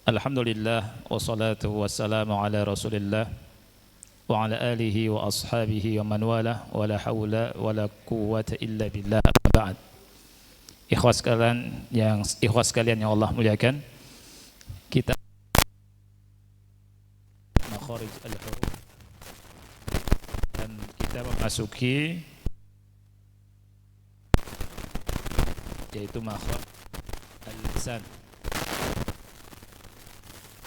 Alhamdulillah wassalatu wassalamu ala Rasulillah wa ala alihi wa ashabihi wa man wala wa la haula wa la quwwata illa billah. Ba'd. Ikhwas sekalian yang Allah muliakan, kita makharij al-huruf dan kita memasuki yaitu makhraj al-lisan.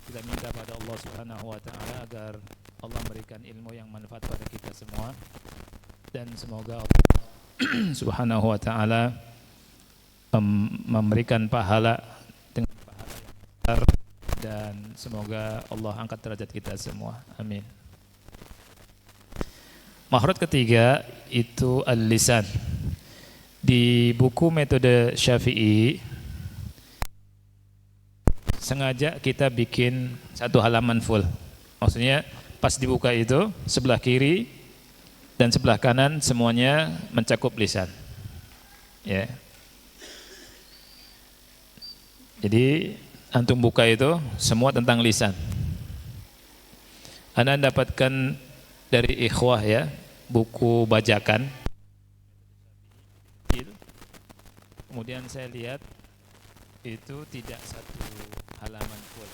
Kita minta pada Allah Subhanahu wa taala agar Allah memberikan ilmu yang manfaat pada kita semua, dan semoga Allah Subhanahu wa taala memberikan pahala dengan pahala yang besar, dan semoga Allah angkat derajat kita semua. Amin. Makhraj ketiga itu al-lisan. Di buku metode Syafi'i sengaja kita bikin satu halaman full. Maksudnya pas dibuka itu sebelah kiri dan sebelah kanan semuanya mencakup lisan. Ya. Jadi antum buka itu semua tentang lisan. Anda dapatkan dari ikhwah ya, buku bajakan. Kemudian saya lihat itu tidak satu halaman full.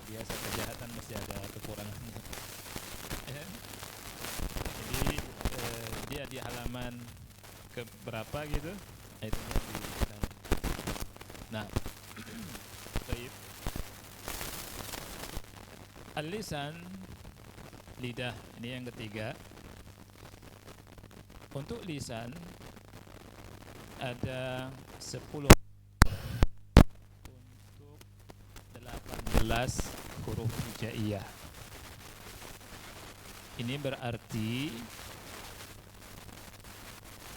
Biasa kejahatan mesti ada kekurangannya. Jadi dia di halaman ke berapa gitu? Itu di sana. Nah, baik. Al-lisan, lidah, ini yang ketiga. Untuk lisan ada 10 untuk 18 huruf hijaiyah. Ini berarti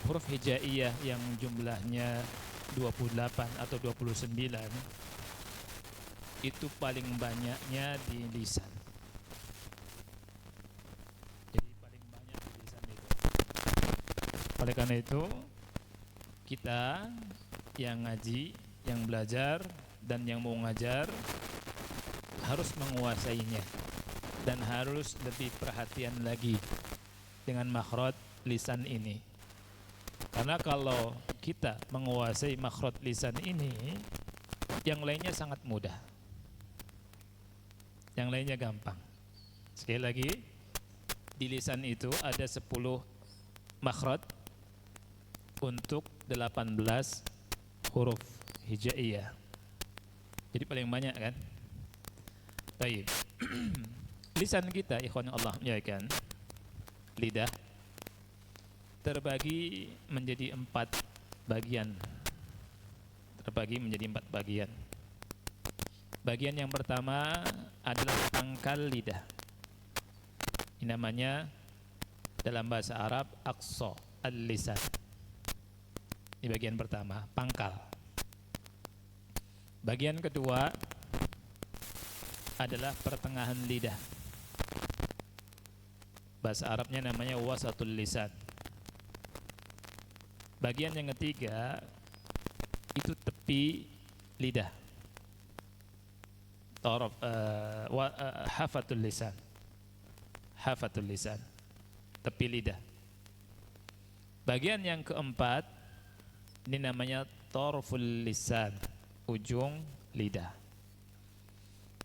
huruf hijaiyah yang jumlahnya 28 atau 29 itu paling banyaknya di lisan. Jadi paling banyak di lisan itu. Oleh karena itu kita yang ngaji, yang belajar, dan yang mau ngajar harus menguasainya dan harus lebih perhatian lagi dengan makhraj lisan ini. Karena kalau kita menguasai makhraj lisan ini, yang lainnya sangat mudah. Yang lainnya gampang. Sekali lagi, di lisan itu ada 10 makhraj untuk 18 huruf hijaiyah. Jadi paling banyak kan? Baik. Lisan kita, ikhwan Allah muliakan, lidah terbagi menjadi 4 bagian. Bagian yang pertama adalah pangkal lidah. Ini namanya dalam bahasa Arab aqsa al-lisan. Ini bagian pertama, pangkal. Bagian kedua adalah pertengahan lidah. Bahasa Arabnya namanya wasatul lisan. Bagian yang ketiga itu tepi lidah. Hafatul lisan. Hafatul lisan. Tepi lidah. Bagian yang keempat ini namanya torful lisan, ujung lidah.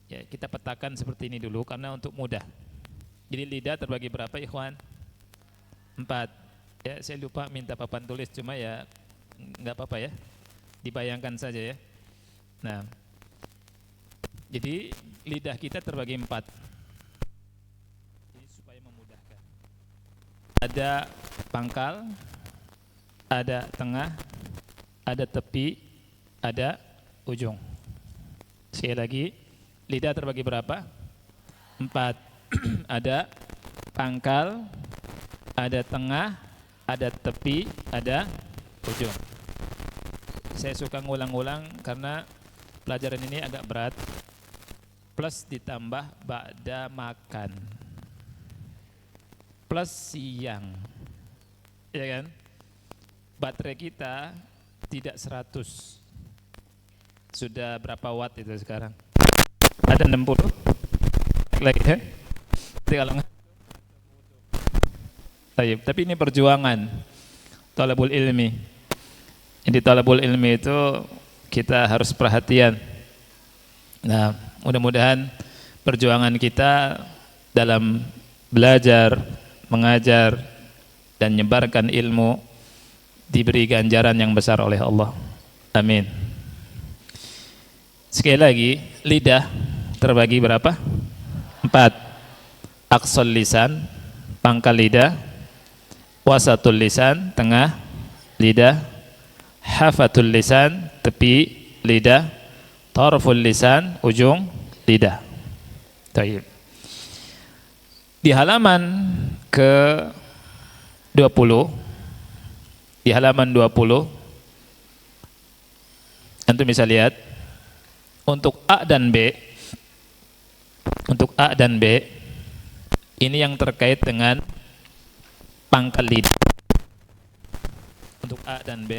Ya, kita petakan seperti ini dulu karena untuk mudah. Jadi lidah terbagi berapa, ikhwan? 4. Ya, saya lupa minta papan tulis, cuma ya nggak apa-apa ya, dibayangkan saja ya. Nah, jadi lidah kita terbagi 4. Jadi supaya memudahkan. Ada pangkal, ada tengah, ada tepi, ada ujung. Sekali lagi, lidah terbagi berapa? 4. Ada pangkal, ada tengah, ada tepi, ada ujung. Saya suka ngulang-ulang karena pelajaran ini agak berat. Plus ditambah ba'da makan. Plus siang. Ya kan? Baterai kita tidak 100. Sudah berapa watt itu sekarang? ada 60 lagi ya. Jadi kalau tapi ini perjuangan talabul ilmi. Jadi talabul ilmi itu kita harus perhatian. Nah, mudah-mudahan perjuangan kita dalam belajar, mengajar, dan menyebarkan ilmu diberi ganjaran yang besar oleh Allah. Amin. Sekali lagi, lidah terbagi berapa? 4. Aqsal lisan, pangkal lidah. Wasatul lisan, tengah lidah. Hafatul lisan, tepi lidah. Tarful lisan, ujung lidah. Baik. Di halaman ke 20, di halaman 20 antum bisa lihat untuk A dan B, untuk A dan B ini yang terkait dengan pangkal lidah. Untuk A dan B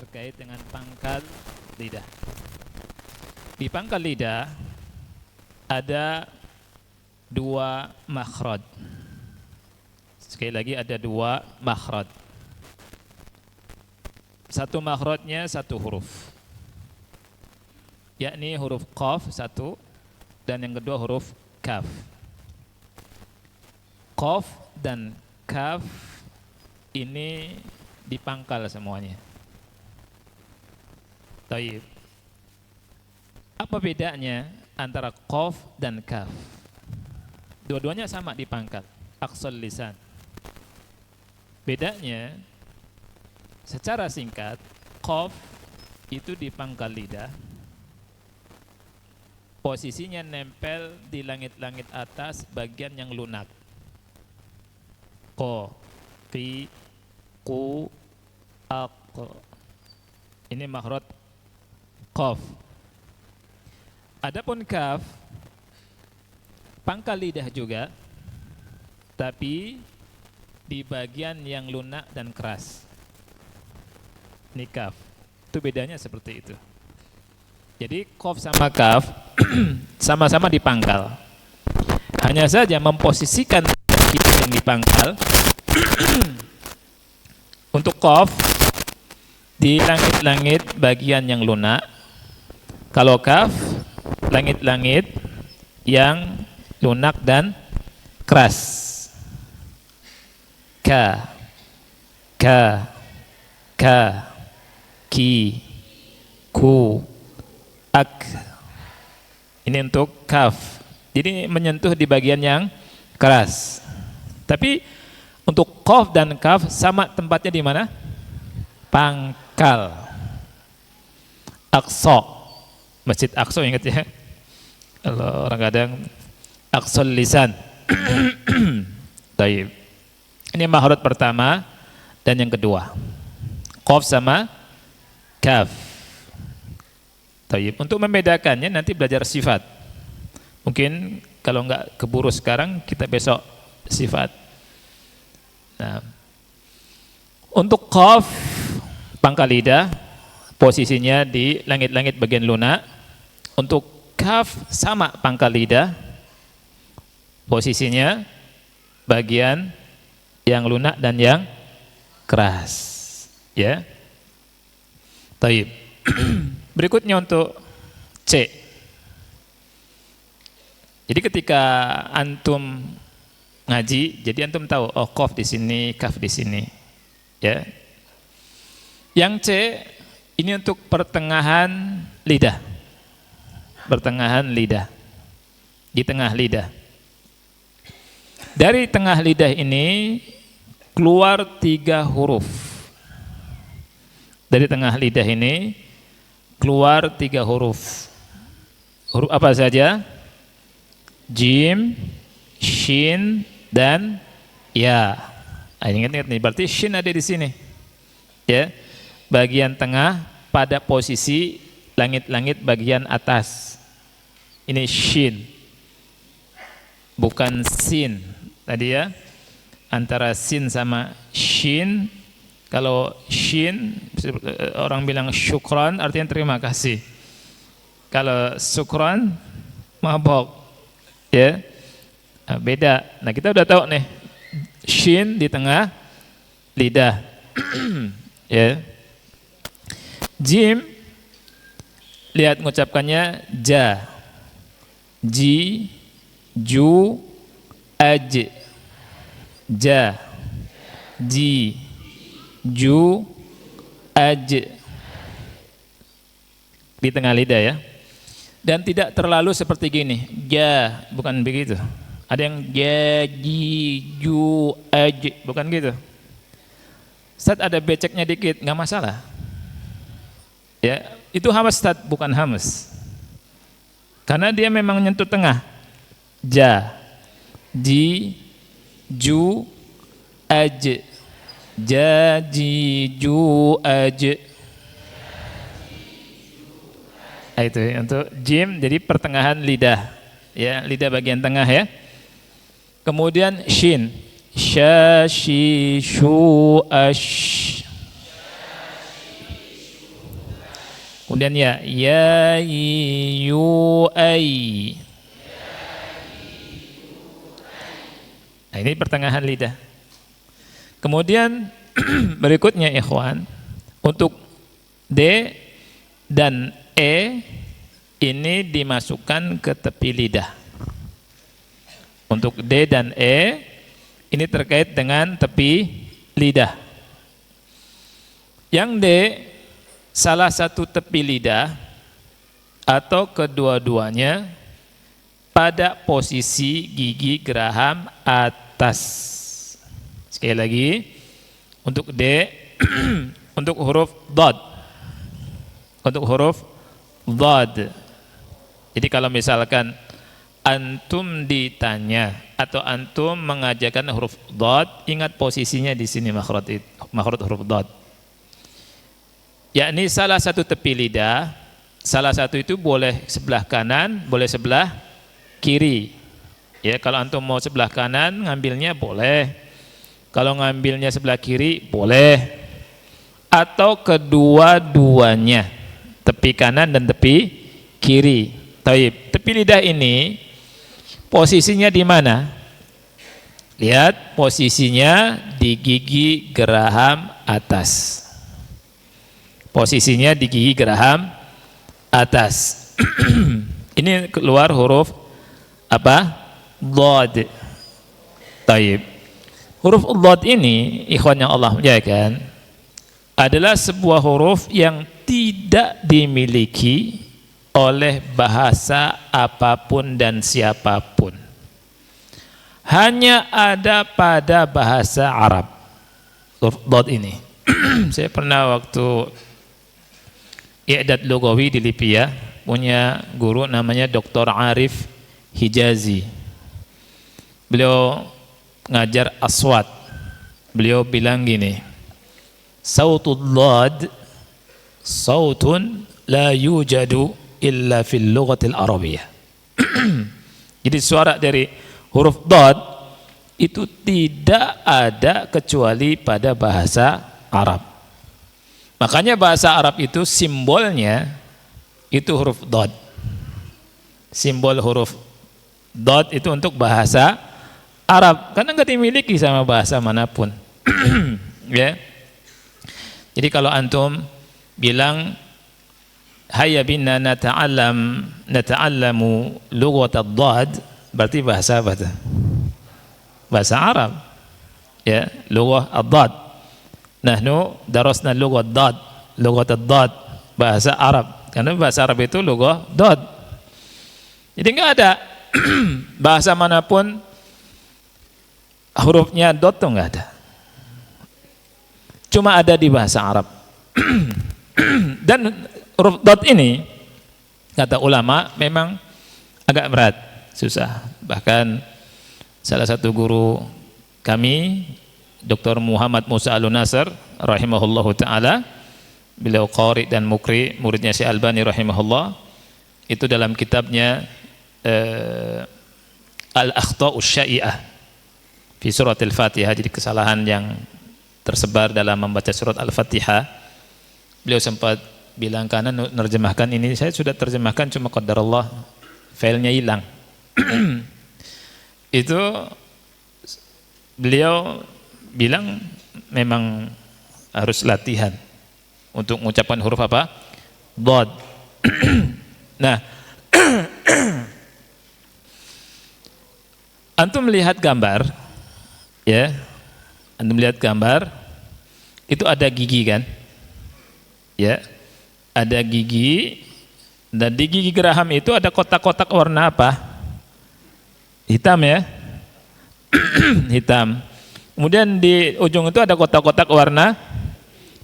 terkait dengan pangkal lidah. Di pangkal lidah ada 2 makhraj. Sekali lagi ada 2 makhraj. Satu makhrajnya 1 huruf, yakni huruf qaf 1, dan yang kedua huruf kaf. Qaf dan kaf ini dipangkal semuanya. Taib. Apa bedanya antara qaf dan kaf? Dua-duanya sama dipangkal, aqsal lisan. Bedanya secara singkat, qaf itu di pangkal lidah, posisinya nempel di langit-langit atas bagian yang lunak. Ko, fi, ku, ak. Ini makhraj qaf. Adapun kaf, pangkal lidah juga, tapi di bagian yang lunak dan keras. Ini kaf. Itu bedanya seperti itu. Jadi qaf sama kaf sama-sama dipangkal. Hanya saja memposisikan kita yang dipangkal. Untuk qaf di langit-langit bagian yang lunak. Kalau kaf, langit-langit yang lunak dan keras. Ka, ka, ka, ki, ku, ak. Ini untuk kaf. Jadi menyentuh di bagian yang keras. Tapi untuk qaf dan kaf sama tempatnya di mana? Pangkal. Aqsa. Masjid Aqsa, ingat ya. Kalau orang kadang aqsal lisan. Baik. Ini makhraj pertama dan yang kedua. Qaf sama kaf. Baik. Untuk membedakannya nanti belajar sifat. Mungkin kalau enggak keburu sekarang, kita besok sifat. Nah, untuk qaf pangkal lidah posisinya di langit-langit bagian lunak. Untuk kaf sama pangkal lidah, posisinya bagian yang lunak dan yang keras. Ya. Taib. Berikutnya untuk C. Jadi ketika antum ngaji, jadi antum tahu oh qaf di sini, kaf di sini. Ya. Yang C ini untuk pertengahan lidah. Pertengahan lidah. Di tengah lidah. Dari tengah lidah ini keluar 3 huruf. Dari tengah lidah ini keluar 3 huruf. Huruf apa saja? Jim, shin, dan ya. Ingat-ingat nih, berarti shin ada di sini. Ya. Bagian tengah pada posisi langit-langit bagian atas. Ini shin. Bukan sin. Tadi ya, antara sin sama shin. Kalau shin, orang bilang syukran, artinya terima kasih. Kalau syukran, mabok. Ya. Nah, beda. Nah, kita udah tahu nih. Shin di tengah lidah. Ya. Jim, lihat mengucapkannya ja. Ji, ju, aj. Ja. Ji, ju, aj. Di tengah lidah ya. Dan tidak terlalu seperti gini. Ja, bukan begitu. Ada yang ja, ji, ju, aj, bukan gitu. Saat ada beceknya dikit, nggak masalah. Ya, itu hamas Ustaz, bukan hamas. Karena dia memang nyentuh tengah. Ja, ji, ju, aj. Ja, ji, ju, aj. Nah, itu untuk jim, jadi pertengahan lidah. Ya, lidah bagian tengah ya. Kemudian shin. Sha, shi, shu, ash. Kemudian ya, yu, ai. Nah, ini pertengahan lidah. Kemudian berikutnya ikhwan, untuk D dan E ini dimasukkan ke tepi lidah. Untuk D dan E ini terkait dengan tepi lidah. Yang D, salah satu tepi lidah atau kedua-duanya pada posisi gigi geraham atas. Sekali lagi, untuk D, untuk huruf dad. Untuk huruf dad. Jadi kalau misalkan antum ditanya atau antum mengajarkan huruf dad, ingat posisinya di sini makhraj huruf dad. Yakni salah satu tepi lidah, salah satu itu boleh sebelah kanan, boleh sebelah kiri. Ya, kalau antum mau sebelah kanan ngambilnya boleh. Kalau ngambilnya sebelah kiri boleh. Atau kedua-duanya, tepi kanan dan tepi kiri. Taib. Tepi lidah ini posisinya di mana? Lihat, posisinya di gigi geraham atas. Posisinya di gigi geraham atas. Ini keluar huruf apa? Dhad. Taib. Huruf dhad ini, ikhwan yang Allah muliakan, adalah sebuah huruf yang tidak dimiliki oleh bahasa apapun dan siapapun. Hanya ada pada bahasa Arab. Huruf dhad ini. Saya pernah waktu i'dad lugawi di Libya punya guru namanya Dr. Arif Hijazi. Beliau ngajar aswat. Beliau bilang gini, sautul dhad sautun la yujadu illa fil lughatil arabiyyah. Jadi suara dari huruf dhad itu tidak ada kecuali pada bahasa Arab. Makanya bahasa Arab itu simbolnya itu huruf dhad. Simbol huruf dhad itu untuk bahasa Arab, karena nggak dimiliki sama bahasa manapun. Ya. Jadi kalau antum bilang hayya binna nata'allamu lughat ad-dhad, berarti bahasa apa itu? Bahasa Arab. Ya, lughah ad-dhad. Nahnu darasna lughat ad-dhad, bahasa Arab. Karena bahasa Arab itu lughah dhad. Jadi enggak ada bahasa manapun hurufnya dhad tuh enggak ada. Cuma ada di bahasa Arab. Dan huruf dhad ini kata ulama memang agak berat, susah. Bahkan salah satu guru kami, Dr. Muhammad Musa Al-Nasr rahimahullahu ta'ala, beliau qari dan mukri, muridnya Syekh Albani rahimahullah, itu dalam kitabnya Al-Akhta'us Sya'i'ah fi surat Al-Fatihah, jadi kesalahan yang tersebar dalam membaca surat Al-Fatihah, beliau sempat bilang, karena nerjemahkan ini saya sudah terjemahkan, cuma qadarullah filenya hilang. Itu beliau bilang memang harus latihan untuk mengucapkan huruf apa? Dhad. Nah, antum melihat gambar, ya, antum melihat gambar, itu ada gigi kan, ya, ada gigi, dan di gigi geraham itu ada kotak-kotak warna apa? Hitam ya, hitam. Kemudian di ujung itu ada kotak-kotak warna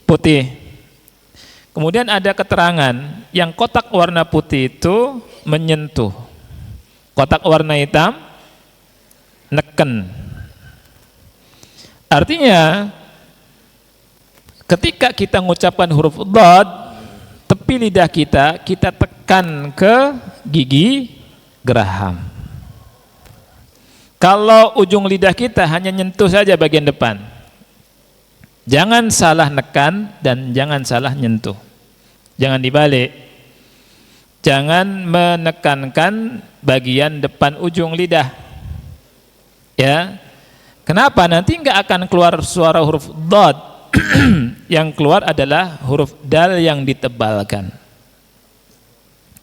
putih. Kemudian ada keterangan yang kotak warna putih itu menyentuh, kotak warna hitam neken. Artinya ketika kita mengucapkan huruf dhad, tepi lidah kita tekan ke gigi geraham. Kalau ujung lidah kita hanya nyentuh saja bagian depan, jangan salah nekan dan jangan salah nyentuh. Jangan dibalik. Jangan menekankan bagian depan ujung lidah. Ya. Kenapa? Nanti enggak akan keluar suara huruf dhad. Yang keluar adalah huruf dal yang ditebalkan.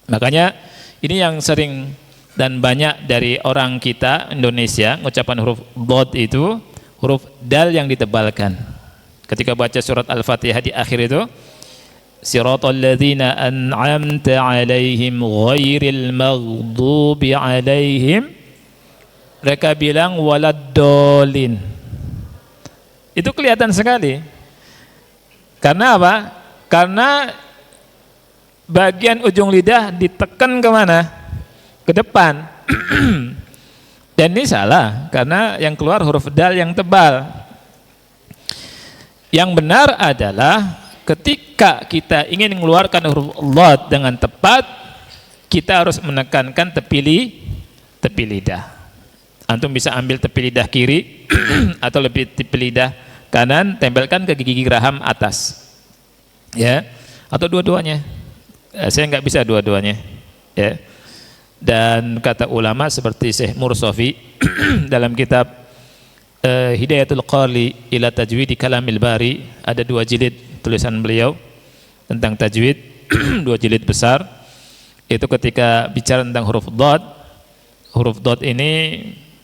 Makanya ini yang sering dan banyak dari orang kita Indonesia mengucapkan huruf dhad itu huruf dal yang ditebalkan. Ketika baca surat Al-Fatihah di akhir itu, siratal ladzina an'amta 'alaihim ghairil maghdubi 'alaihim, mereka bilang waladdallin. Itu kelihatan sekali. Karena apa? Karena bagian ujung lidah ditekan kemana? Ke depan. Dan ini salah, karena yang keluar huruf dal yang tebal. Yang benar adalah ketika kita ingin mengeluarkan huruf dhad dengan tepat, kita harus menekankan tepi lidah. Antum bisa ambil tepi lidah kiri atau lebih tepi lidah kanan, tempelkan ke gigi geraham atas, ya, atau dua-duanya. Saya nggak bisa dua-duanya, ya. Dan kata ulama seperti Syekh Mursafi dalam kitab Hidayatul Qari ila Tajwid Kalamil Bari, ada 2 jilid tulisan beliau tentang tajwid, 2 jilid besar. Itu ketika bicara tentang huruf dhad ini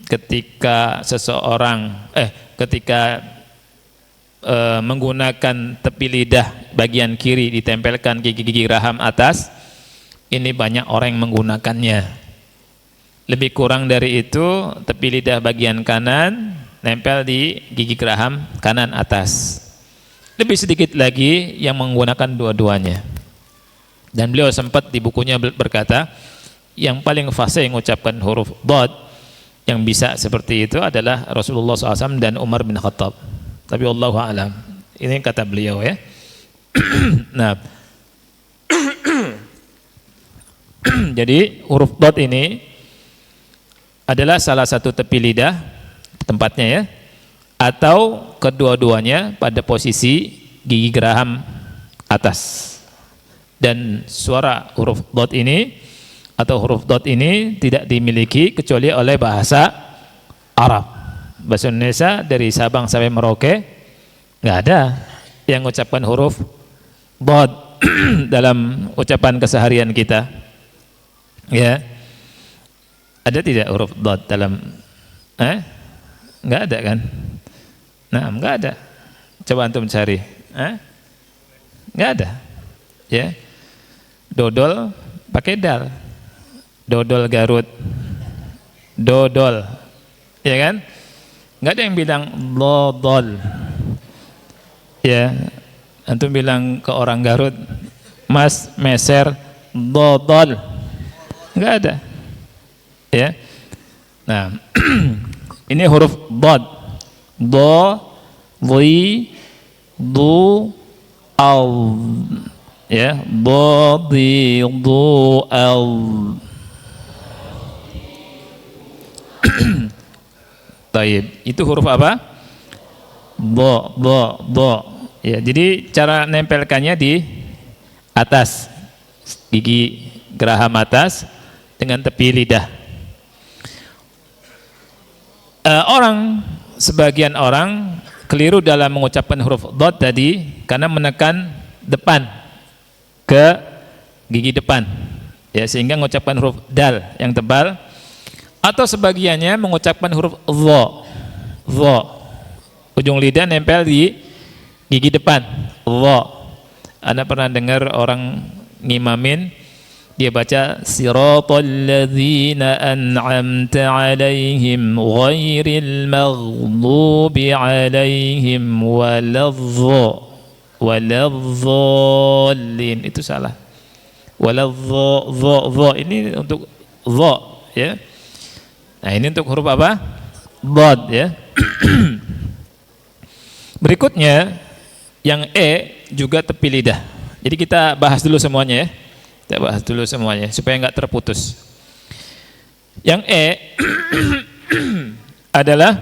ketika seseorang ketika menggunakan tepi lidah bagian kiri ditempelkan gigi geraham atas, ini banyak orang yang menggunakannya. Lebih kurang dari itu, tepi lidah bagian kanan nempel di gigi geraham kanan atas. Lebih sedikit lagi yang menggunakan dua-duanya. Dan beliau sempat di bukunya berkata, yang paling fasih mengucapkan huruf dhad yang bisa seperti itu adalah Rasulullah SAW dan Umar bin Khattab. Tapi wallahu a'lam. Ini kata beliau, ya. Nah, jadi huruf dhad ini adalah salah satu tepi lidah tempatnya, ya, atau kedua-duanya pada posisi gigi geraham atas. Dan suara huruf dhad ini atau huruf dhad ini tidak dimiliki kecuali oleh bahasa Arab. Bahasa Indonesia dari Sabang sampai Merauke nggak ada yang mengucapkan huruf dhad dalam ucapan keseharian kita. Ya, ada tidak huruf dhad dalam? Nggak ada kan? Nah, nggak ada. Coba antum cari. Nggak ada. Ya, dodol pakai dal. Dodol Garut. Dodol, ya kan? Nggak ada yang bilang dodol. Ya, antum bilang ke orang Garut, Mas meser dodol. Enggak ada, ya. Nah, ini huruf dhad, do, dhi, du, al, ya, do, dhi, du, al. Taib, itu huruf apa? Do. Ya, jadi cara nempelkannya di atas gigi geraham atas, dengan tepi lidah. Sebagian orang keliru dalam mengucapkan huruf dhad tadi karena menekan depan ke gigi depan, ya, sehingga mengucapkan huruf dal yang tebal, atau sebagiannya mengucapkan huruf dha, ujung lidah nempel di gigi depan, dha. Anda pernah dengar orang ngimamin, dia baca siratal ladzina an'amta 'alaihim ghairil maghdubi 'alaihim waladdallin, itu salah. Waladh ini untuk dha, ya. Nah, ini untuk huruf apa? Dhad, ya. Berikutnya yang juga tepi lidah. Jadi kita bahas dulu semuanya, ya. Kita bahas dulu semuanya supaya nggak terputus. Yang adalah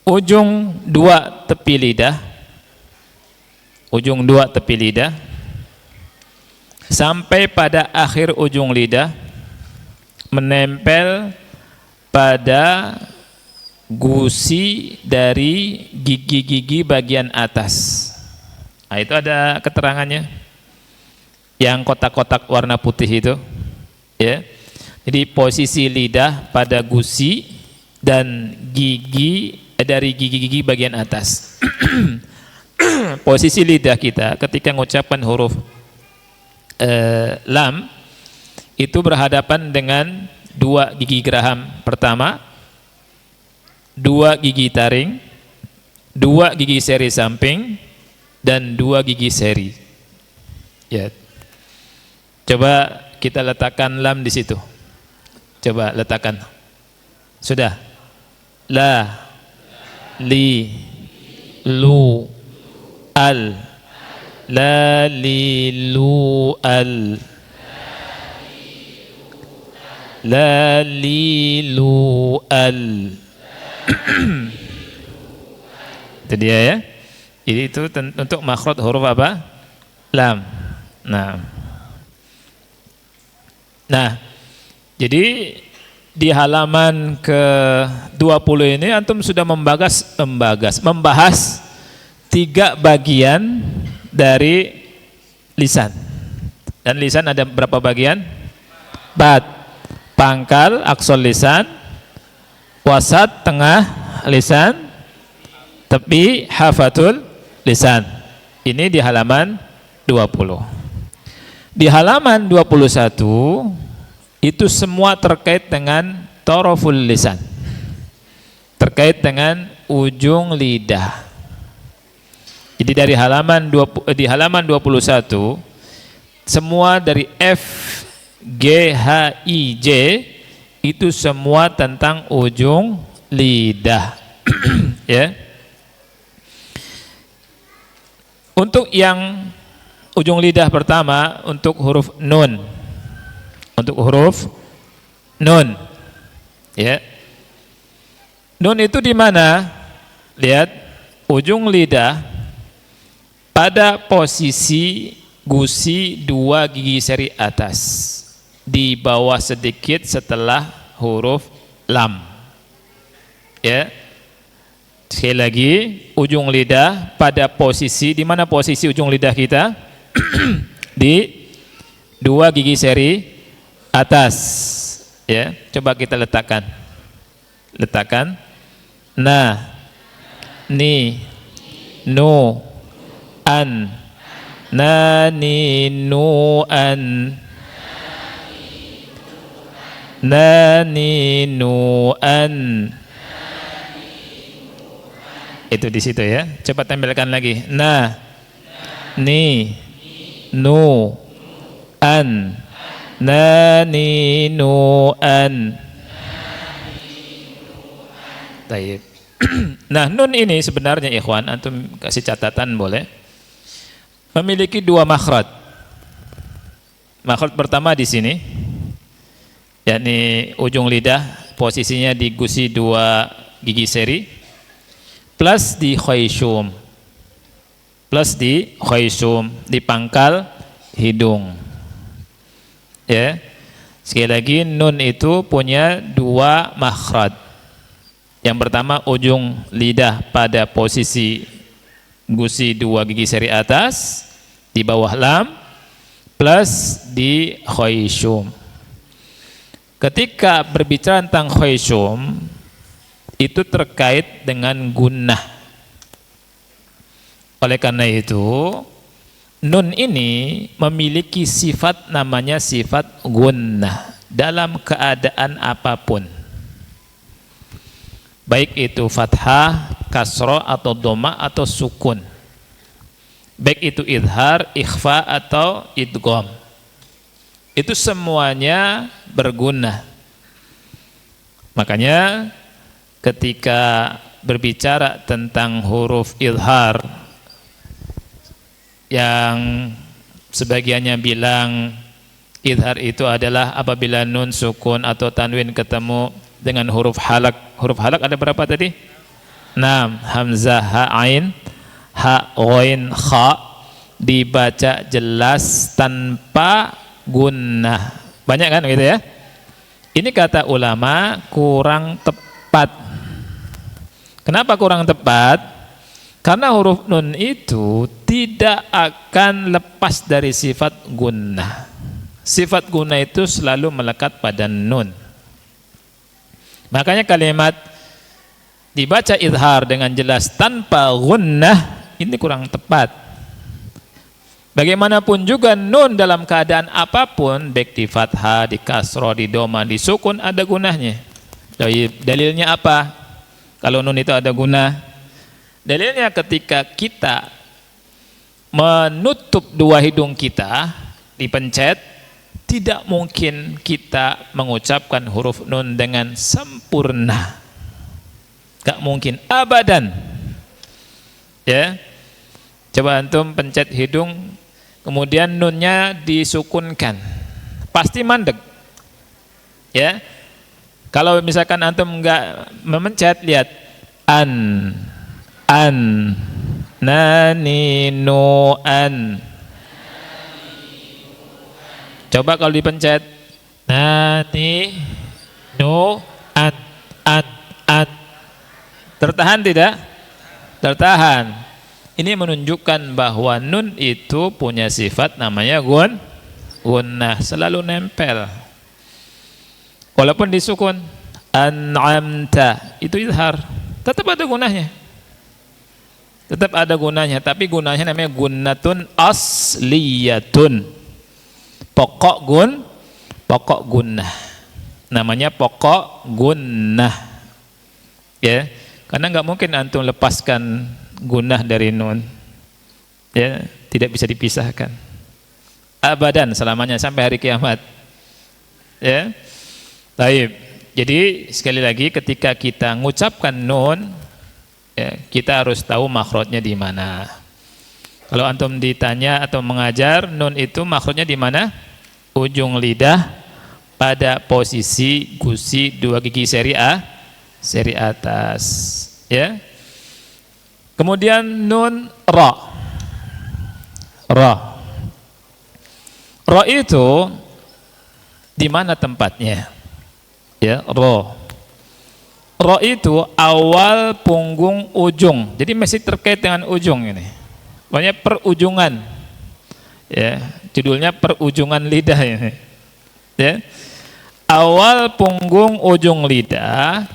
ujung dua tepi lidah, ujung dua tepi lidah sampai pada akhir ujung lidah menempel pada gusi dari gigi-gigi bagian atas. Nah, itu ada keterangannya, yang kotak-kotak warna putih itu, ya. Jadi posisi lidah pada gusi dan gigi dari gigi-gigi bagian atas. Posisi lidah kita ketika mengucapkan huruf lam itu berhadapan dengan dua gigi geraham pertama, dua gigi taring, dua gigi seri samping, dan dua gigi seri. Ya. Coba kita letakkan lam di situ. Coba letakkan. Sudah. La, li, lu, al, la, li, lu, al, la, li, lu, al. Itu dia, ya. Jadi itu untuk makhraj huruf apa? Lam. Nah, jadi di halaman ke-20 ini antum sudah membahas 3 bagian dari lisan. Dan lisan ada berapa bagian? 4. Pangkal, aksol lisan, wasat, tengah lisan, tepi, hafatul lisan. Ini di halaman 20. Di halaman 21 itu semua terkait dengan taraful lisan, terkait dengan ujung lidah. Jadi di halaman 21 semua dari F, G, H, I, J itu semua tentang ujung lidah. Ya. Untuk yang ujung lidah pertama, untuk huruf nun. Untuk huruf nun. Ya. Nun itu di mana? Lihat, ujung lidah pada posisi gusi 2 gigi seri atas, di bawah sedikit setelah huruf lam. Ya. Sekali lagi, ujung lidah pada posisi, di mana posisi ujung lidah kita? Di 2 gigi seri atas, ya. Coba kita letakkan. Na, ni, nu, an, na, ni, nu, an, na, ni, nu, an. Itu di situ, ya. Coba tempelkan lagi. Na, ni, nu, an, na, ni, nu, an. Taib. Nah, nun ini sebenarnya, ikhwan, antum kasih catatan boleh, memiliki 2 makhraj. Makhraj pertama di sini, yakni ujung lidah posisinya di gusi 2 gigi seri, plus di khayshum, di pangkal hidung, ya. Sekali lagi, nun itu punya dua makhraj. Yang pertama ujung lidah pada posisi gusi dua gigi seri atas di bawah lam plus di khayshum. Ketika berbicara tentang khayshum itu terkait dengan gunnah. Oleh karena itu nun ini memiliki sifat namanya sifat gunnah dalam keadaan apapun. Baik itu fathah, kasroh atau dhamma atau sukun. Baik itu idhar, ikhfa atau idgham. Itu semuanya berguna. Makanya ketika berbicara tentang huruf idhar yang sebagiannya bilang idhar itu adalah apabila nun, sukun atau tanwin ketemu dengan huruf halak. Huruf halak ada berapa tadi? 6. Hamzah, ha, ain, ha, ghain, kha dibaca jelas tanpa gunnah. Banyak kan gitu ya? Ini kata ulama kurang tepat. Kenapa kurang tepat? Karena huruf nun itu tidak akan lepas dari sifat gunnah. Sifat gunnah itu selalu melekat pada nun. Makanya kalimat dibaca idhar dengan jelas tanpa gunnah ini kurang tepat. Bagaimanapun juga nun dalam keadaan apapun, baik di fathah, di kasroh, di dhamma, di sukun ada gunahnya. Dalilnya apa? Kalau nun itu ada gunah, dalilnya ketika kita menutup dua hidung kita, dipencet, tidak mungkin kita mengucapkan huruf nun dengan sempurna. Gak mungkin, abadan. Ya, coba antum pencet hidung, kemudian nunnya disukunkan, pasti mandek. Ya, kalau misalkan antum nggak memencet, lihat an, nani, nu, an. Coba kalau dipencet nani, nu, at. Tertahan tidak? Tertahan. Ini menunjukkan bahwa nun itu punya sifat namanya gunnah, selalu nempel. Walaupun disukun an'amta itu idhar, tetap ada gunahnya. Tetap ada gunahnya, tapi gunahnya namanya gunnatun asliyatun. Pokok gunnah. Namanya pokok gunnah. Ya, karena nggak mungkin antum lepaskan gunnah dari nun. Ya, tidak bisa dipisahkan. Abadan selamanya sampai hari kiamat. Ya. Baik. Jadi sekali lagi ketika kita mengucapkan nun, ya, kita harus tahu makhrajnya di mana. Kalau antum ditanya atau mengajar nun itu makhrajnya di mana? Ujung lidah pada posisi gusi dua gigi seri atas, ya. Kemudian nun ra. Ra itu di mana tempatnya? Ya, ra. Ra itu awal, punggung, ujung. Jadi masih terkait dengan ujung ini. Pokoknya perujungan. Ya, judulnya perujungan lidah ini. Ya. Awal, punggung, ujung lidah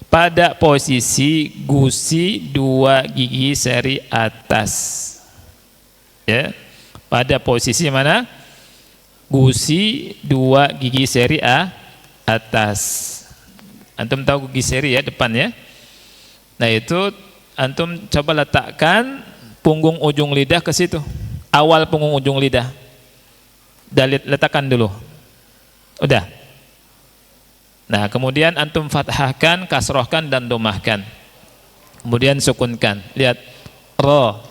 pada posisi gusi dua gigi seri atas. Ya. Pada posisi mana? Gusi dua gigi seri atas. Antum tahu gigi seri ya, depan ya. Nah, itu antum coba letakkan punggung ujung lidah ke situ. Awal punggung ujung lidah. Letakkan dulu. Udah. Nah, kemudian antum fathahkan, kasrohkan dan domahkan. Kemudian sukunkan. Lihat. Ro.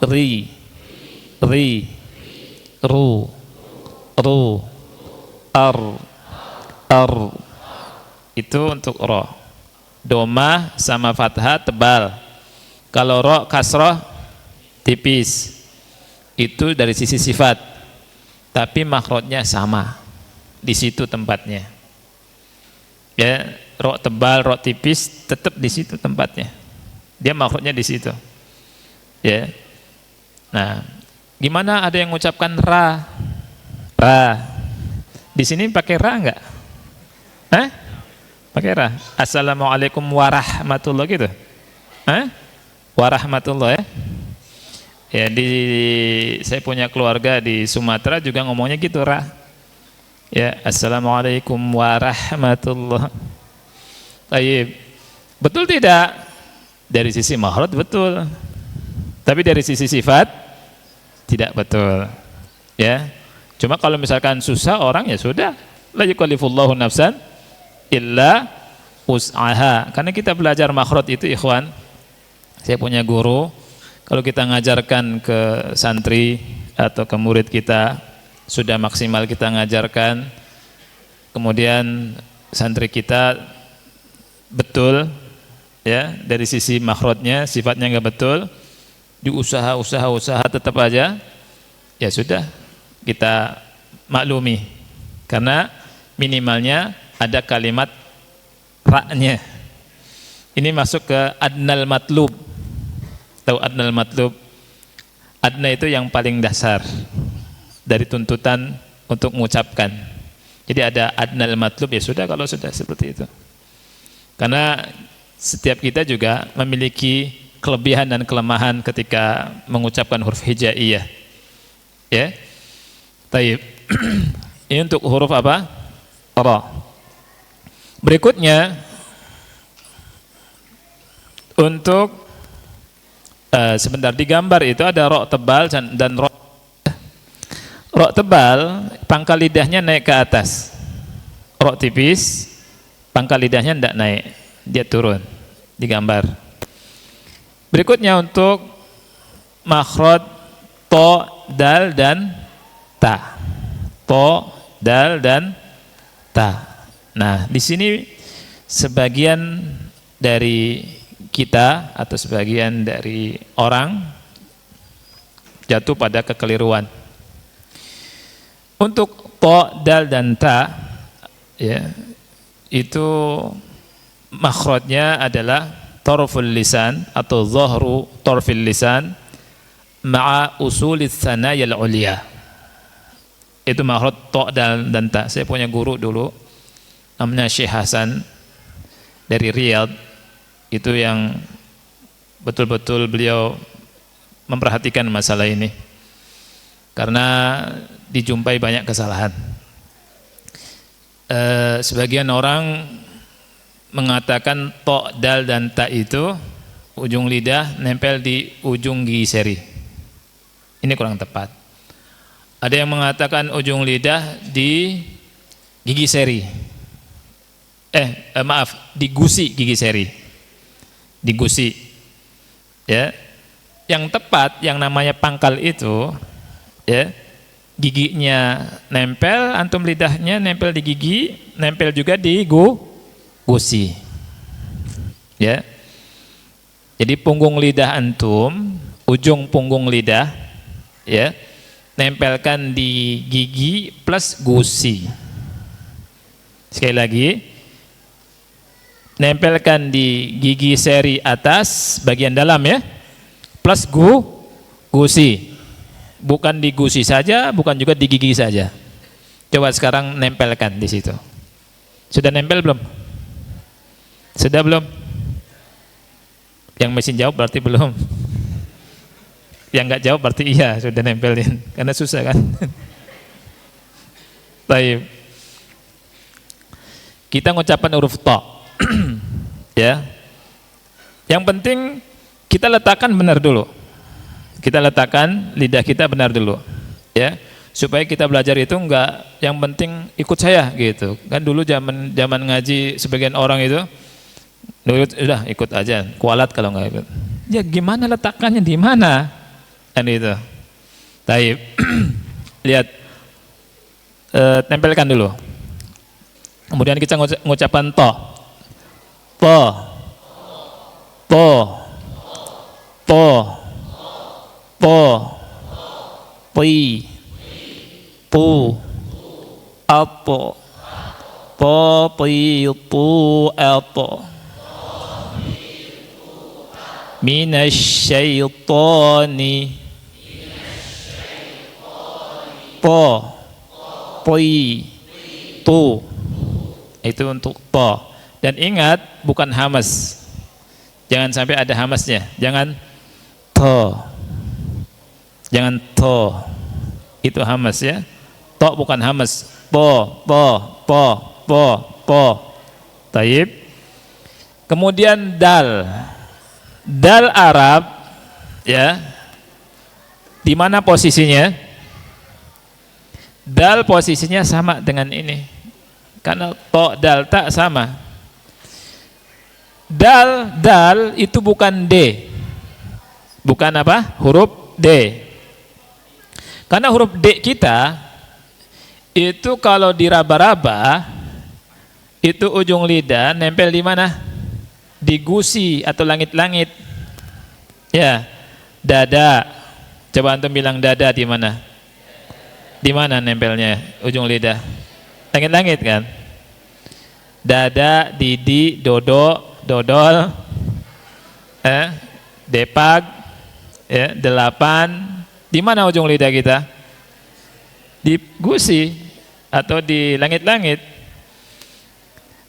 Ri. Ru. Ar. Itu untuk ro. Domah sama fathah tebal. Kalau ro kasroh tipis, itu dari sisi sifat, tapi makhrajnya sama, di situ tempatnya. Ya, ro tebal, ro tipis, tetap di situ tempatnya. Dia makhrajnya di situ. Ya. Nah, gimana ada yang mengucapkan ra? Ra. Di sini pakai ra enggak? Hah? Pakai ra. Assalamualaikum warahmatullahi gitu. Hah? Warahmatullahi ya. Ya, saya punya keluarga di Sumatera juga ngomongnya gitu, ra. Ya, assalamualaikum warahmatullahi. Baik. Betul tidak? Dari sisi makhraj betul. Tapi dari sisi sifat tidak betul. Ya. Cuma kalau misalkan susah orang, ya sudah. La yukallifullahu nafsan illa wus'aha. Karena kita belajar makhraj itu, ikhwan. Saya punya guru, kalau kita ngajarkan ke santri atau ke murid kita, sudah maksimal kita ngajarkan, kemudian santri kita betul, ya, dari sisi makhrajnya, sifatnya nggak betul, diusaha tetap aja, ya sudah, kita maklumi, karena minimalnya ada kalimat ra-nya. Ini masuk ke adnal matlub. Tahu adnal matlub? Adna itu yang paling dasar dari tuntutan untuk mengucapkan. Jadi ada adnal matlub, ya sudah kalau sudah seperti itu. Karena setiap kita juga memiliki kelebihan dan kelemahan ketika mengucapkan huruf hijaiyah. Ya. Taib. Ini untuk huruf apa? Ra. Berikutnya untuk sebentar, di gambar itu ada ro tebal dan ro tebal, pangkal lidahnya naik ke atas. Ro tipis, pangkal lidahnya tidak naik, dia turun di gambar. Berikutnya untuk makhraj to, dal dan ta. To, dal dan ta. Nah, di sini sebagian dari kita atau sebagian dari orang jatuh pada kekeliruan. Untuk to, dal dan ta, ya, itu makhrajnya adalah tarful lisan atau zahru tarfil lisan ma'a usulis sanayal ulia. Itu makhraj to, dal dan ta. Saya punya guru dulu namanya Syekh Hasan dari Riyadh, itu yang betul-betul beliau memperhatikan masalah ini karena dijumpai banyak kesalahan. Sebagian orang mengatakan to, dal dan ta itu ujung lidah nempel di ujung gigi seri. Ini kurang tepat. Ada yang mengatakan ujung lidah di gigi seri. Di gusi gigi seri. Di gusi. Ya. Yang tepat yang namanya pangkal itu, ya, giginya nempel, antum lidahnya nempel di gigi, nempel juga di gusi. Ya. Jadi punggung lidah antum, ujung punggung lidah, ya, nempelkan di gigi plus gusi. Sekali lagi, nempelkan di gigi seri atas bagian dalam, ya, plus gusi. Bukan di gusi saja, bukan juga di gigi saja. Coba sekarang nempelkan di situ. Sudah nempel belum? Sudah belum? Yang mesin jawab berarti belum. Yang enggak jawab berarti iya, sudah nempelin. Karena susah kan? Baik. Kita mengucapkan huruf to. Ya. Yang penting kita letakkan benar dulu. Kita letakkan lidah kita benar dulu. Ya. Supaya kita belajar itu enggak yang penting ikut saya gitu. Kan dulu zaman ngaji sebagian orang itu udah ikut aja, kualat kalau enggak ikut. Ya gimana letakkannya di mana? Kan itu. Taib. Lihat. Tempelkan dulu. Kemudian kita ngucapkan to. To. To. to, po, pi, pu, apo, po, pi, pu, apo. Minasyaitani, po, pi, tu. Itu untuk to. Dan ingat, bukan hamas. Jangan sampai ada hamasnya. Jangan to. Jangan to. Itu hamas ya. To bukan hamas. Po, po, po, po, po. Taib. Kemudian dal. Dal Arab ya. Di mana posisinya? Dal posisinya sama dengan ini. Karena to, dal, tak sama. Dal itu bukan D. Bukan apa? Huruf D. Karena huruf D kita itu kalau diraba-raba itu ujung lidah nempel di mana? Di gusi atau langit-langit. Ya, dada. Coba antum bilang dada di mana? Di mana nempelnya ujung lidah? Langit-langit kan? Dada, didi, dodo, dodol, depag, ya, delapan. Di mana ujung lidah kita? Di gusi atau di langit-langit.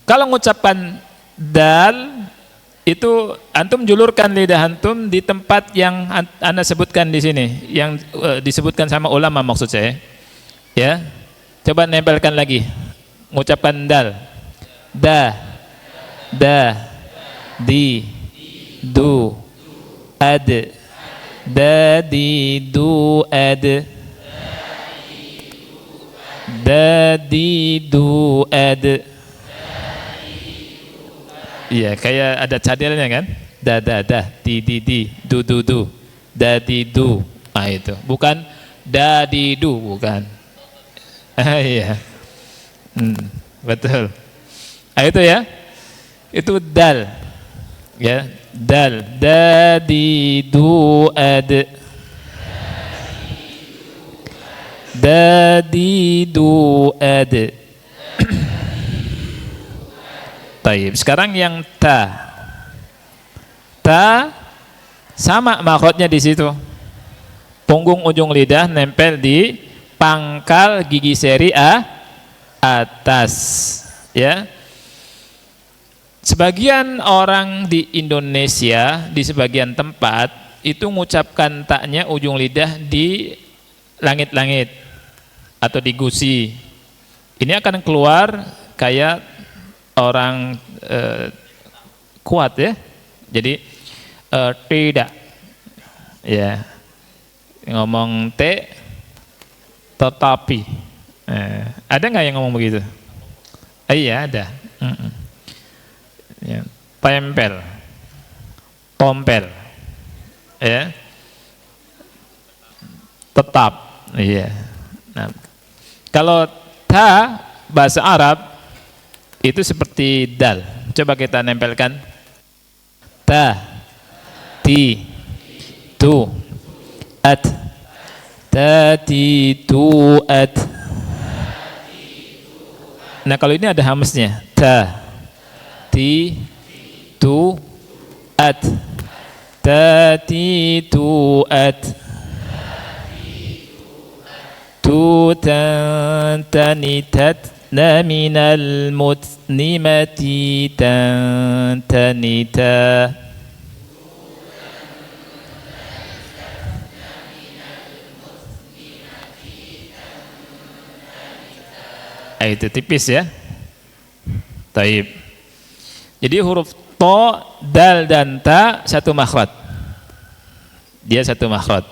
Kalau mengucapkan dal, itu antum julurkan lidah antum di tempat yang anda sebutkan di sini, yang disebutkan sama ulama maksud saya. Ya, coba nempelkan lagi, mengucapkan dal, da, di, du, ad, da, di, du, ad, da, di, du, ad. Iya, kayak ada cadelnya kan? Da, di, du, da, di, du. Ah itu, bukan da, di, du, bukan. Iya, betul. Ah itu ya, itu dal, ya, dal, da, di, du, ad, da, di, du, ad. Taib. Sekarang yang ta. Ta sama makhotnya di situ. Punggung ujung lidah nempel di pangkal gigi seri atas. Ya. Sebagian orang di Indonesia di sebagian tempat itu mengucapkan taknya ujung lidah di langit-langit atau di gusi. Ini akan keluar kayak orang kuat ya, jadi tidak ya, ngomong tetapi ada nggak yang ngomong begitu? Iya ada. Ya. Tempel, tompel, ya, tetap, iya. Nah, kalau ta bahasa Arab itu seperti dal. Coba kita nempelkan. Ta, ti, tu, at, ta, ti, tu, at. Nah kalau ini ada hamasnya. Ta, ti, tu, at, ta, ti, tu, at. Tu, tan, tani, tat. Na minal mutnimati tantanita. Itu tipis ya. Taib. Jadi huruf to, dal dan ta satu makhraj. Dia satu makhraj.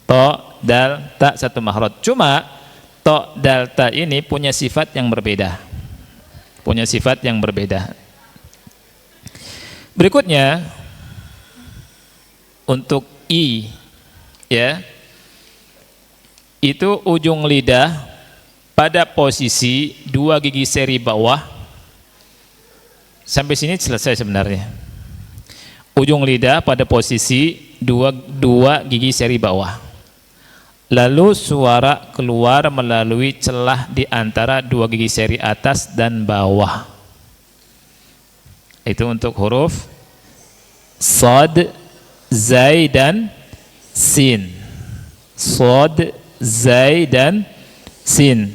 To, dal, ta satu makhraj. Cuma to, dal, ta ini punya sifat yang berbeda. Punya sifat yang berbeda. Berikutnya untuk i ya. Itu ujung lidah pada posisi dua gigi seri bawah. Sampai sini selesai sebenarnya. ujung lidah pada posisi dua gigi seri bawah. Lalu suara keluar melalui celah di antara dua gigi seri atas dan bawah. Itu untuk huruf Shad, Zai, dan Sin. Shad, Zai, dan Sin.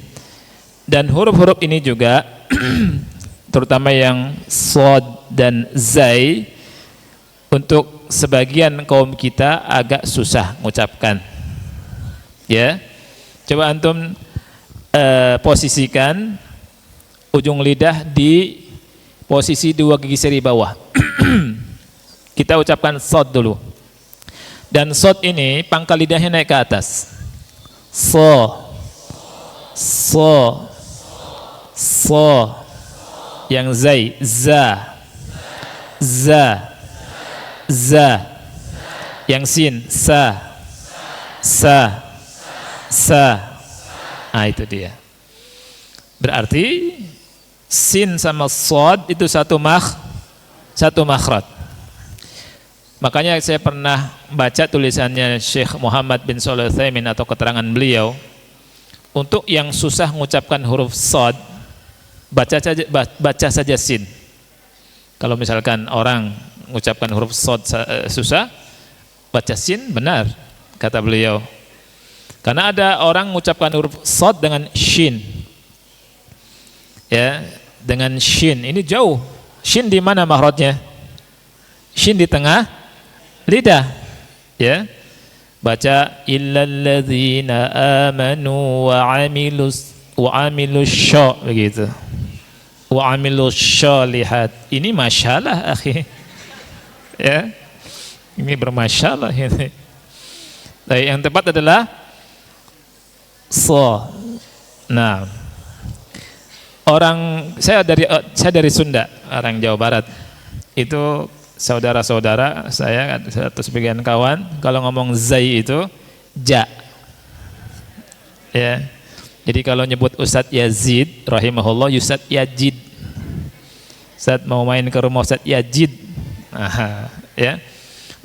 Dan huruf-huruf ini juga terutama yang Shad dan Zai, untuk sebagian kaum kita agak susah mengucapkan. Ya, coba antum posisikan ujung lidah di posisi dua gigi seri bawah. Kita ucapkan shad dulu. Dan shad ini pangkal lidahnya naik ke atas. So, so, so. Yang zai, za, za, za. Yang sin, sa, sa, sa. Nah, itu dia. Berarti sin sama shad itu satu makhraj. Makanya saya pernah baca tulisannya Syekh Muhammad bin Shalih Al-Utsaimin atau keterangan beliau, untuk yang susah mengucapkan huruf shad, baca saja sin. Kalau misalkan orang mengucapkan huruf shad susah, baca sin, benar kata beliau. Karena ada orang mengucapkan huruf shad dengan shin. Ya, dengan shin. Ini jauh. Shin di mana makhrajnya? Shin di tengah lidah. Ya. Baca illalladzina amanu wa amilus sya, begitu. Wa amilus syalihat. Ini masalah, akhi. Ya. Ini bermasalah ini. Baik, yang tepat adalah so. Nah, saya dari Sunda, orang Jawa Barat. Itu saudara-saudara saya atau sebagian kawan kalau ngomong zai itu ja. Ya. Jadi kalau nyebut Ustadz Yazid rahimahullah, Ustadz Yazid. Ustadz mau main ke rumah Ustadz Yazid. Aha, ya.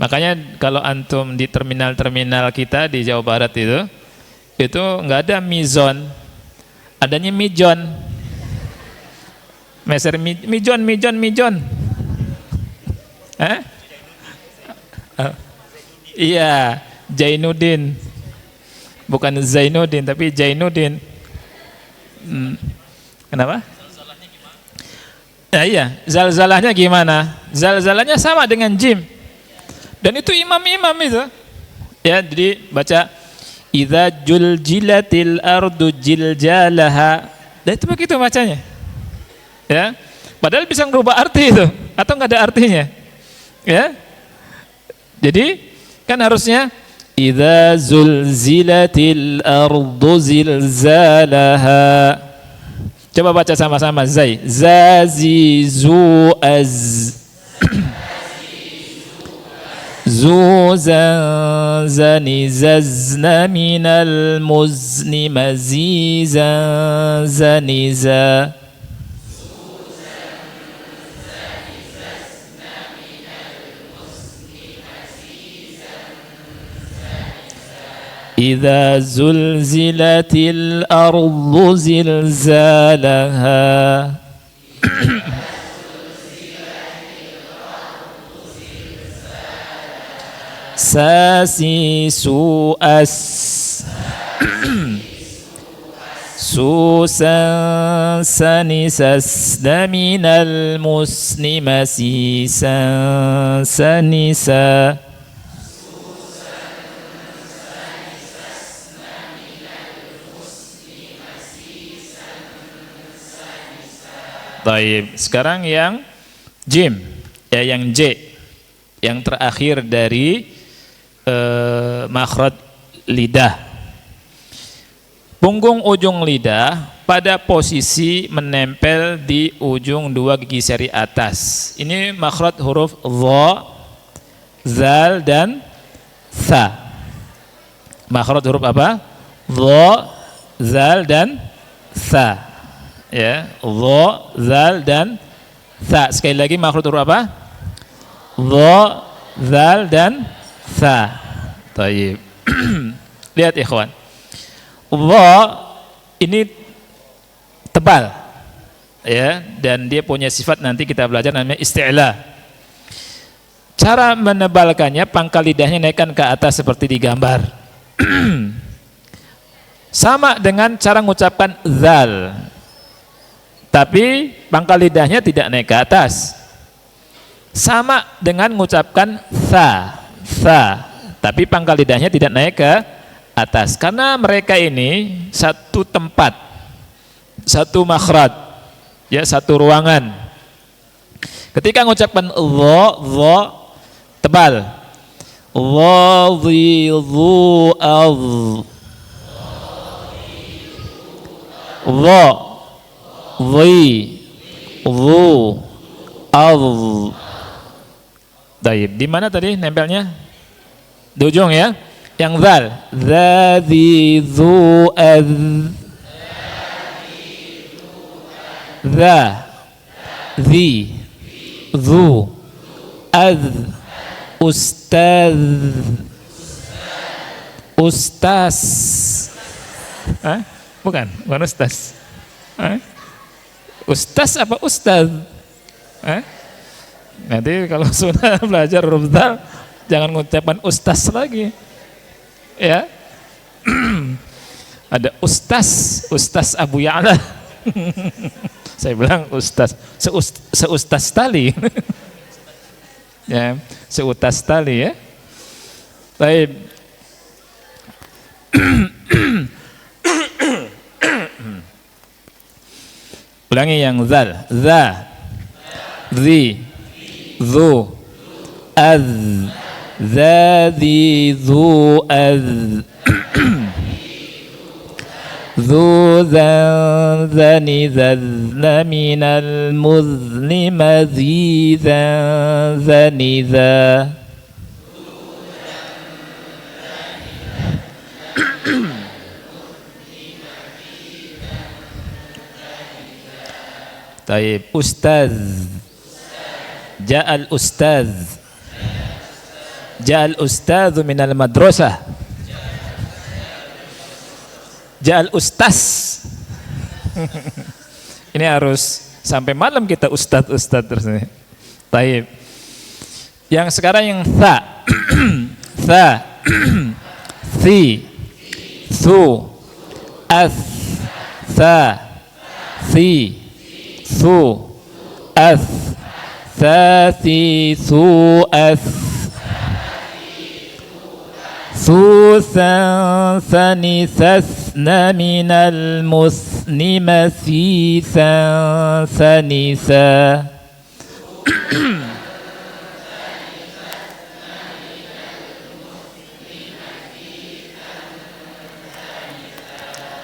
Makanya kalau antum di terminal-terminal kita di Jawa Barat itu nggak ada mizon, adanya mijon. Meser mijon. Iya, Jainuddin. Bukan Zainuddin tapi Jainuddin. Kenapa? Nah, iya, zalzalahnya gimana? Zalzalahnya sama dengan jim. Dan itu imam-imam itu. Ya, jadi baca idza juljilatil ardu jiljalaha. Dan itu begitu bacanya. Ya. Padahal bisa merubah arti itu atau enggak ada artinya. Ya. Jadi kan harusnya idza zulzilatil ardu zilzalaha. Coba baca sama-sama zai. Zazi az. Zuzan zani zazna minal muzni mazizan zaniza. Idza zulzilatil ardu zilzalaha. Sasi su'as. Susan sanisasna minal musni masisan sanisa. Baik, sekarang yang jim, ya yang J, yang terakhir dari makhraj lidah. Punggung ujung lidah pada posisi menempel di ujung dua gigi seri atas. Ini makhraj huruf dha, zal dan tha. Makhraj huruf apa? Dha, zal dan tha. Ya, dha, zal dan tha. Sekali lagi makhraj huruf apa? Dha, zal dan tha. Taib. Lihat ikhwan. Dha ini tebal. Ya, dan dia punya sifat nanti kita belajar namanya isti'la. Cara menebalkannya pangkal lidahnya naikkan ke atas seperti digambar. Sama dengan cara mengucapkan zal, tapi pangkal lidahnya tidak naik ke atas. Sama dengan mengucapkan tha, tapi pangkal lidahnya tidak naik ke atas. Karena mereka ini satu tempat, satu makhraj, ya, satu ruangan. Ketika mengucapkan dha tebal. Dha dhi dhu adh. Dha dhi dhu adh. Baik, di mana tadi nempelnya? Di ujung ya. Yang zal, dha dhi dhu adh. Dha dhi dhu adh. Ustaz. Ustaz. Bukan ustaz. Ustaz apa ustaz? Nanti kalau sudah belajar huruf dzal jangan mengucapkan ustaz lagi. Ya. Ada ustaz Abu Ya'la. Saya bilang ustaz, seustaz tali. Ya, seutas tali ya. Baik. Ulangi yang zal, za, zi, zu, az, za, zi, zu, az. ذو ذن ذن من المذن مذيذا ذن ذا. طيب أستاذ جاء الأستاذ جاء الأستاذ من المدرسة Ja'al ustaz. Ini harus sampai malam kita ustaz terus nih. Taib. Yang sekarang yang tha. Tha. Thi. Thu. Ath. Tha. Thi. Thu. Ath. Tha. Thi. Thu. Ath. ثوثا ثنثثن من المثن مثيثا ثنثا.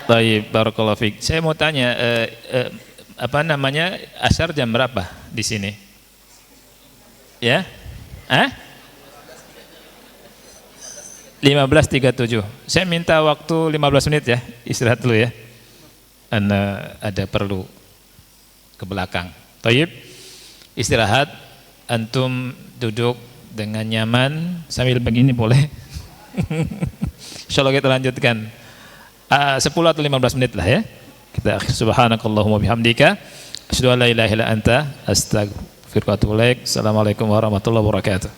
Baik, barakallahu fiik. Saya mau tanya apa namanya, asyar jam berapa di sini? Ya? 15.37. Saya minta waktu 15 menit ya, istirahat dulu ya. Anda ada perlu ke belakang. Thayyib. Istirahat, antum duduk dengan nyaman sambil begini boleh. Insyaallah kita lanjutkan 10 atau 15 menit lah ya. Kita akhir subhanakallahumma bihamdika asyhadu an la ilaha illa anta astaghfiruka wa atubu ilaik. Assalamualaikum warahmatullahi wabarakatuh.